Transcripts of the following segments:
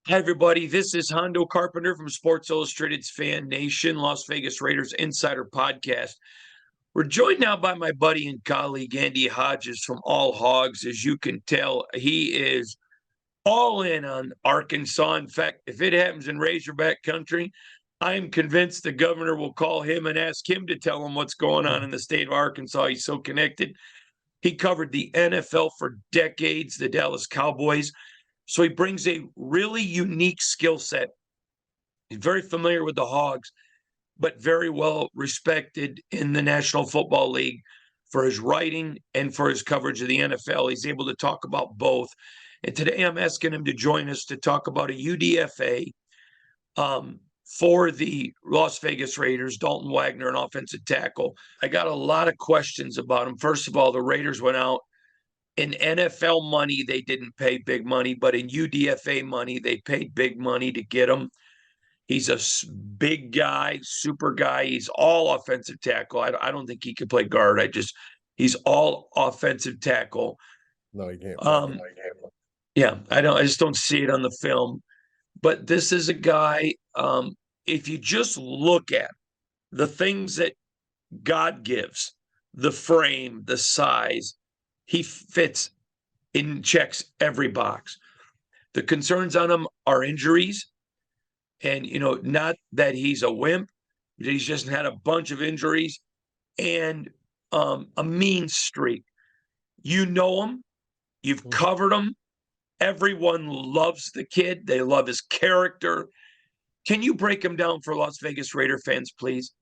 Hi, everybody. This is Hondo Carpenter from Sports Illustrated's Fan Nation, Las Vegas Raiders Insider Podcast. We're joined now by my buddy and colleague, Andy Hodges from All Hogs. As you can tell, he is all in on Arkansas. In fact, if it happens in Razorback country, I am convinced the governor will call him and ask him to tell him what's going on in the state of Arkansas. He's so connected. He covered the NFL for decades, the Dallas Cowboys. So he brings a really unique skill set. He's very familiar with the Hogs, but very well respected in the National Football League for his writing and for his coverage of the NFL. He's able to talk about both. And today I'm asking him to join us to talk about a UDFA for the Las Vegas Raiders, Dalton Wagner, an offensive tackle. I got a lot of questions about him. First of all, the Raiders went out. In NFL money, they didn't pay big money, but in UDFA money, they paid big money to get him. He's a big guy, super guy. He's all offensive tackle. I don't think he could play guard. He's all offensive tackle. No, you can't. Yeah, I just don't see it on the film. But this is a guy, if you just look at the things that God gives, the frame, the size, he fits and checks every box. The concerns on him are injuries. And, not that he's a wimp, but he's just had a bunch of injuries and a mean streak. You know him. You've covered him. Everyone loves the kid. They love his character. Can you break him down for Las Vegas Raider fans, please?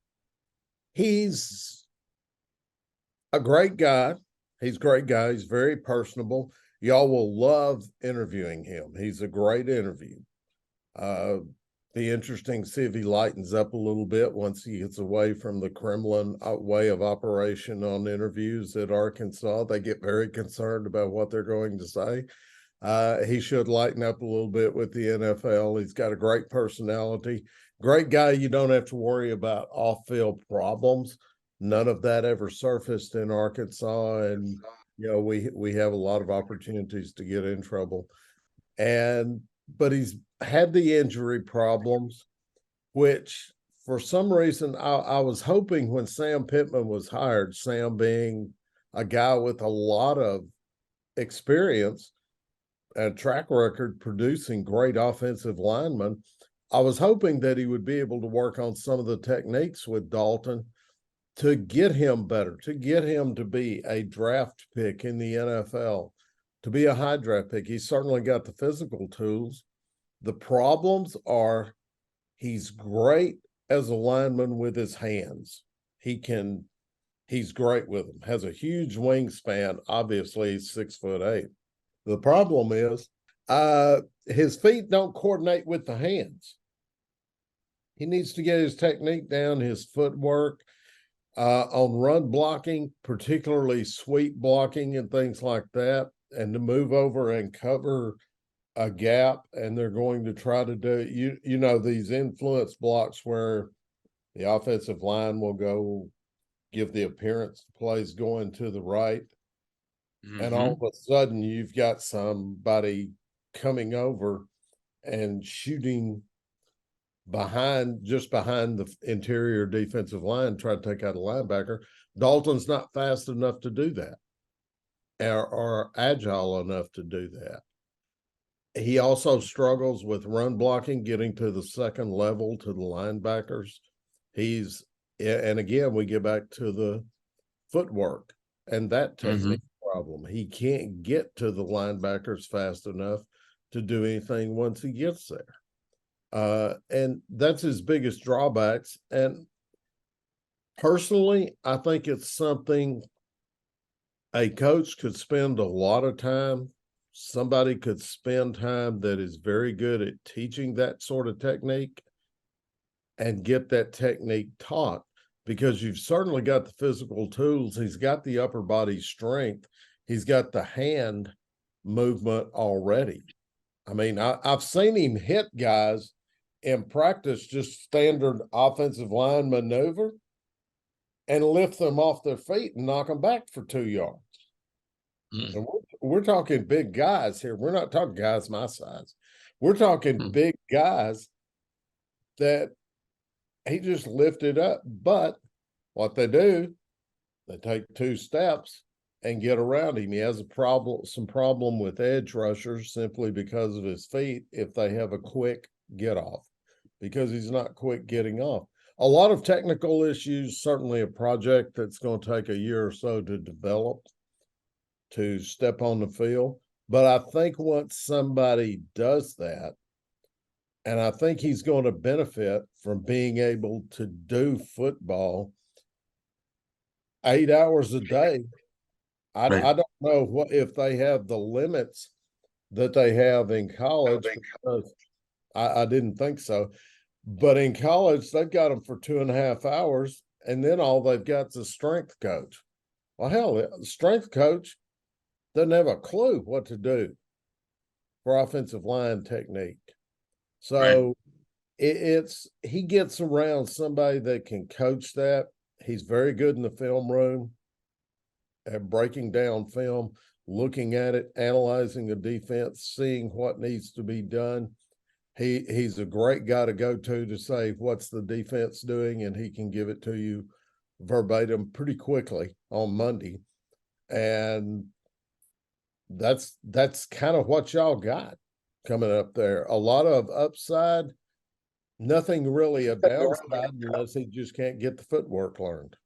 He's a great guy. He's a great guy. He's very personable. Y'all will love interviewing him. He's a great interview. Be interesting to see if he lightens up a little bit once he gets away from the Kremlin way of operation on interviews at Arkansas. They get very concerned about what they're going to say. He should lighten up a little bit with the NFL. He's got a great personality. Great guy. You don't have to worry about off-field problems. None of that ever surfaced in Arkansas, and we have a lot of opportunities to get in trouble. But he's had the injury problems, which for some reason I was hoping when Sam Pittman was hired, Sam being a guy with a lot of experience and track record producing great offensive linemen, I was hoping that he would be able to work on some of the techniques with Dalton to get him better, to get him to be a draft pick in the NFL, to be a high draft pick. He's certainly got the physical tools. The problems are he's great as a lineman with his hands. He's great with them, has a huge wingspan. Obviously, he's 6'8". The problem is his feet don't coordinate with the hands. He needs to get his technique down, his footwork, on run blocking, particularly sweep blocking and things like that, and to move over and cover a gap. And they're going to try to do, these influence blocks where the offensive line will go give the appearance the play's going to the right. Mm-hmm. And all of a sudden you've got somebody coming over and shooting just behind the interior defensive line, try to take out a linebacker. Dalton's not fast enough to do that or agile enough to do that. He also struggles with run blocking, getting to the second level to the linebackers. And again, we get back to the footwork and that technique problem. He can't get to the linebackers fast enough to do anything once he gets there. And that's his biggest drawbacks. And personally, I think it's something a coach could spend a lot of time. Somebody could spend time that is very good at teaching that sort of technique and get that technique taught, because you've certainly got the physical tools. He's got the upper body strength. He's got the hand movement already. I mean, I've seen him hit guys in practice, just standard offensive line maneuver, and lift them off their feet and knock them back for 2 yards. And we're talking big guys here. We're not talking guys my size. We're talking Hmm. big guys that he just lifted up. But what they do, they take 2 steps and get around him. He has some problem with edge rushers simply because of his feet if they have a quick get off, because he's not quick getting off. A lot of technical issues, certainly a project that's going to take a year or so to develop, to step on the field. But I think once somebody does that, and I think he's going to benefit from being able to do football 8 hours a day. I don't know what if they have the limits that they have in college, because I didn't think so. But in college, they've got them for 2.5 hours, and then all they've got is a strength coach. Well, hell, the strength coach doesn't have a clue what to do for offensive line technique. So he gets around somebody that can coach that. He's very good in the film room at breaking down film, looking at it, analyzing the defense, seeing what needs to be done. He's a great guy to go to say what's the defense doing, and he can give it to you verbatim pretty quickly on Monday. And that's kind of what y'all got coming up there. A lot of upside, nothing really a downside unless he just can't get the footwork learned.